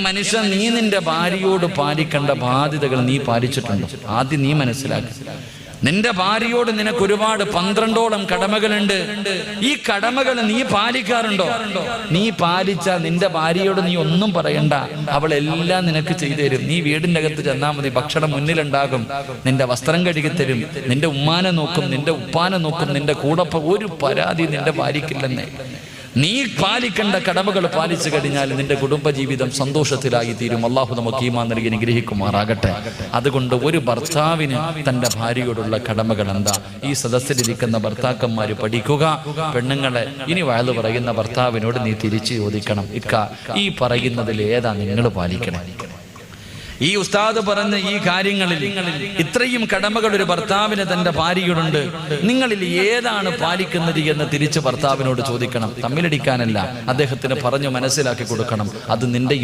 മനുഷ്യ, നീ നിന്റെ ഭാര്യയോട് പാലിക്കേണ്ട ബാധ്യതകൾ നീ പാലിച്ചിട്ടുണ്ടോ? ആദ്യം നീ മനസ്സിലാക്കി. നിന്റെ ഭാര്യയോട് നിനക്ക് ഒരുപാട് 12ഓളം കടമകളുണ്ട്. ഈ കടമകൾ നീ പാലിക്കാറുണ്ടോ? നീ പാലിച്ചാൽ നിന്റെ ഭാര്യയോട് നീ ഒന്നും പറയണ്ട, അവളെല്ലാം നിനക്ക് ചെയ്തു തരും. നീ വീടിൻ്റെ അകത്ത് ചെന്നാൽ മതി, ഭക്ഷണം മുന്നിലുണ്ടാകും, നിന്റെ വസ്ത്രം കഴുകിത്തരും, നിന്റെ ഉമ്മാനെ നോക്കും, നിന്റെ ഉപ്പാനെ നോക്കും, നിന്റെ കൂടൊപ്പം. ഒരു പരാതി നിന്റെ ഭാര്യയ്ക്കില്ലെന്നേ. നീ പാലിക്കേണ്ട കടമകൾ പാലിച്ചു കഴിഞ്ഞാൽ നിന്റെ കുടുംബജീവിതം സന്തോഷത്തിലായി തീരും. അള്ളാഹു നമുക്ക് ഈമാൻ നൽകി അനുഗ്രഹിക്കുമാറാകട്ടെ. അതുകൊണ്ട് ഒരു ഭർത്താവിന് തൻ്റെ ഭാര്യയോടുള്ള കടമകൾ എന്താ? ഈ സദസ്സിലിരിക്കുന്ന ഭർത്താക്കന്മാര് പഠിക്കുക. പെണ്ണുങ്ങളെ, ഇനി വയല് പറയുന്ന ഭർത്താവിനോട് നീ തിരിച്ചു ചോദിക്കണം, ഇക്ക, ഈ പറയുന്നതിൽ ഏതാ നിങ്ങൾ പാലിക്കണം? ഈ ഉസ്താദ് പറഞ്ഞ ഈ കാര്യങ്ങളിൽ ഇത്രയും കടമകൾ ഒരു ഭർത്താവിന് തന്റെ ഭാര്യയോടുണ്ട്, നിങ്ങളിൽ ഏതാണ് പാലിക്കുന്നത് എന്ന് തിരിച്ച് ഭർത്താവിനോട് ചോദിക്കണം. തമ്മിലടിക്കാനല്ല, അദ്ദേഹത്തിന് പറഞ്ഞു മനസ്സിലാക്കി കൊടുക്കണം. അത് നിന്റെയും